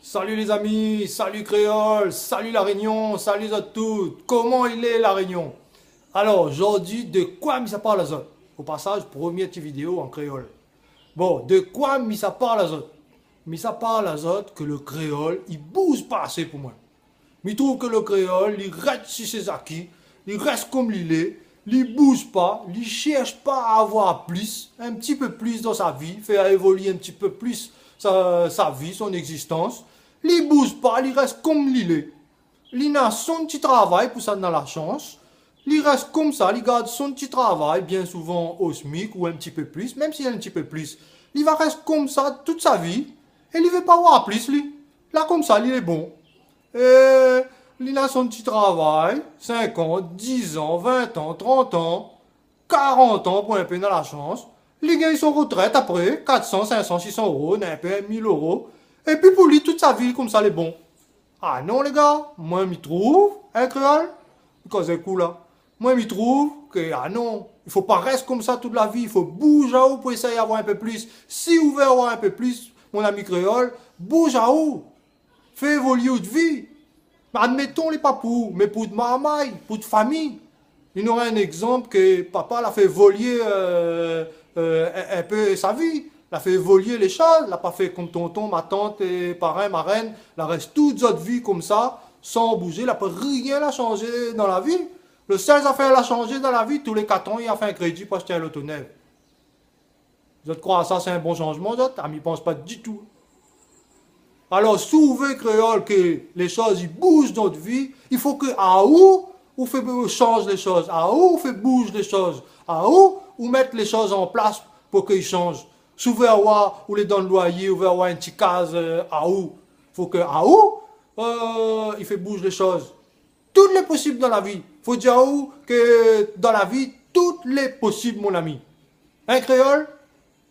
Salut les amis, salut Créole, salut La Réunion, salut à toutes. Comment il est La Réunion? Alors aujourd'hui, de quoi ça parle les autres? Au passage, première petite vidéo en créole. Bon, de quoi ça parle les autres? Ça parle les autres que le créole, il bouge pas assez pour moi. Je trouve que le créole, il reste sur ses acquis, il reste comme il bouge pas, il cherche pas à avoir plus, un petit peu plus dans sa vie, faire évoluer un petit peu plus sa vie, son existence. Il bouge pas, il reste comme il est. Il a son petit travail, pour ça il a la chance. Il reste comme ça, il garde son petit travail, bien souvent au SMIC ou un petit peu plus, même s'il a un petit peu plus. Il va rester comme ça toute sa vie, et il ne veut pas avoir plus, lui. Là, comme ça, il est bon. Et il a son petit travail, 5 ans, 10 ans, 20 ans, 30 ans, 40 ans pour un peu dans la chance. Il gagne son retraite après, 400, 500, 600 euros, un peu 1000 euros. Et puis pour lui, toute sa vie, comme ça, il est bon. Ah non, les gars, moi, je m'y trouve, hein, créole? Quand c'est cool, là. Moi, je m'y trouve que, ah non, il faut pas rester comme ça toute la vie, il faut bouger à haut pour essayer d'avoir un peu plus. Si vous voulez avoir un peu plus, mon ami créole, bouge à haut. Fais évoluer votre vie. Admettons les papous, mais pour de marmaille, pour de famille. Il y aura un exemple que papa l'a fait évoluer un peu sa vie. L'a fait évoluer les choses. L'a pas fait comme tonton, ma tante, et parrain, ma reine. La reste toute votre vie comme ça, sans bouger. Il n'a pas rien à changer dans la vie. Le seul affaire à changer dans la vie, tous les 4 ans, il a fait un crédit pour acheter un loto neuf. Vous croyez que ça c'est un bon changement, d'autres? Ah, mais pense pas du tout. Alors, si vous voulez, créole, que les choses ils bougent dans notre vie, il faut que, à où, on fait change les choses, à où, on fait bouge les choses, à où, on met les choses en place pour qu'ils changent. Si vous voulez avoir, ou les dans le loyer, vous voulez avoir un petit case, à où, il faut que, à où, il fait bouger les choses. Tout est possible dans la vie. Il faut dire à où que dans la vie, tout est possible, mon ami. Un créole,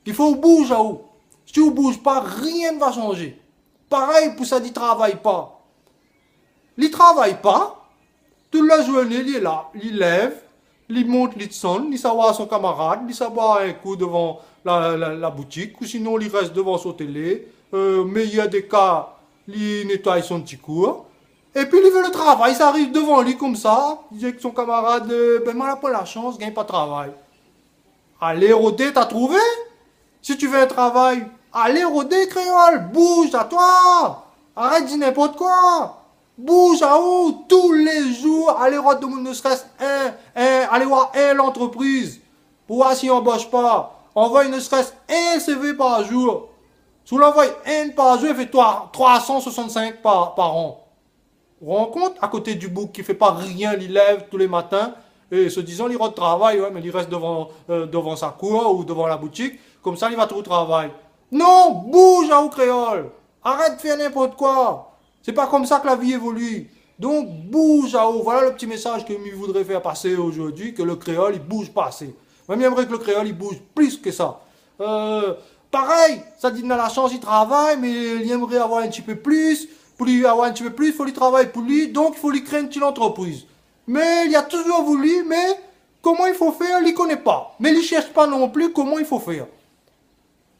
il faut bouger à où. Si vous ne bougez pas, rien ne va changer. Pareil pour ça, il ne travaille pas. Il ne travaille pas. Toute la journée, il est là. Il lève, il monte, il sonne, il s'assoit à son camarade, il s'assoit un coup devant la boutique, ou sinon il reste devant son télé. Mais il y a des cas, il nettoie son petit cours. Et puis il veut le travail, ça arrive devant lui comme ça. Il dit que son camarade, ben moi, pas la chance, il gagne pas de travail. Allez, Rodé, t'as trouvé? Si tu veux un travail, allez, Rodé, créole, bouge à toi. Arrête de dire n'importe quoi. Bouge à où? Tous les jours, allez voir ne serait-ce allez voir l'entreprise. Pour voir si on embauche pas. Envoie ne serait-ce un CV par jour. Si vous l'envoyez un par jour, il fait 365 par an. Vous vous rendez compte? À côté du bouc qui fait pas rien, il lève tous les matins. Et se disant, il rentre au travail, ouais, mais il reste devant sa cour ou devant la boutique. Comme ça, il va trouver au travail. Non, bouge à créole. Arrête de faire n'importe quoi. C'est pas comme ça que la vie évolue. Donc, bouge à haut. Voilà le petit message que je voudrais faire passer aujourd'hui, que le créole, il bouge pas assez. Moi, j'aimerais que le créole, il bouge plus que ça. Pareil, ça dit dans la chance, il travaille, mais il aimerait avoir un petit peu plus. Pour lui avoir un petit peu plus, il faut lui travailler pour lui, donc il faut lui créer une petite entreprise. Mais il a toujours voulu, mais comment il faut faire, il ne connaît pas. Mais il ne cherche pas non plus comment il faut faire.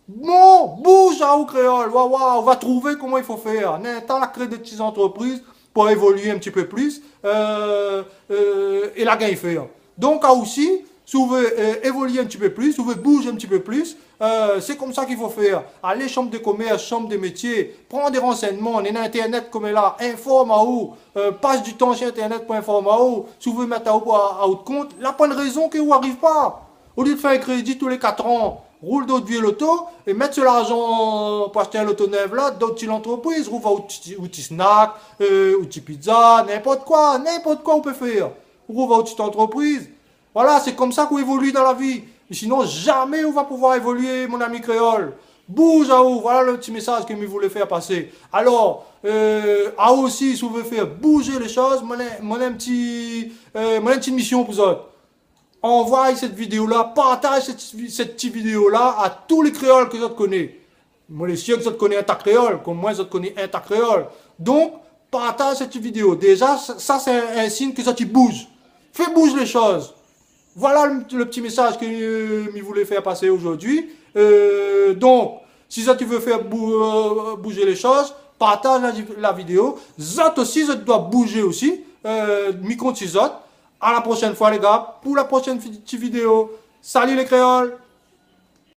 Bon, bouge à créole, on va trouver comment il faut faire. T'as la créer des petites entreprises pour évoluer un petit peu plus et la gagner faire. Donc, aussi, si vous voulez évoluer un petit peu plus, si vous voulez bouger un petit peu plus, c'est comme ça qu'il faut faire. Allez, chambre de commerce, chambre de métier, prends des renseignements, on est sur Internet comme là, informe à où, passe du temps sur Internet pour informer à où, si vous voulez mettre à votre compte, il n'y a pas de raison que vous n'arrivez pas. Au lieu de faire un crédit tous les 4 ans, roule d'autres vieux loto et mettre l'argent pour acheter un loto neuf là, d'autres petites entreprises, roule au petit snack, au petit pizza, n'importe quoi on peut faire. Roule aux petites entreprises. Voilà, c'est comme ça qu'on évolue dans la vie. Et sinon, jamais on va pouvoir évoluer, mon ami créole. Bouge à haut, voilà le petit message que je voulais faire passer. Alors, à aussi, si vous voulez faire bouger les choses, moi, j'ai une petite mission pour vous autres. Envoie cette vidéo-là, partage cette petite vidéo-là à tous les créoles que vous connaissez. Moi, les sûr que vous connaissez un tas créole, comme moi, vous connaissez un tas créole. Donc, partage cette vidéo. Déjà, ça, c'est un signe que ça tu bouge. Fais bouger les choses. Voilà le petit message que je voulais faire passer aujourd'hui. Donc, si ça tu veux faire bouger les choses, partage la vidéo. Zot aussi, je dois bouger aussi. Mi compte zot. À la prochaine fois les gars, pour la prochaine petite vidéo. Salut les créoles!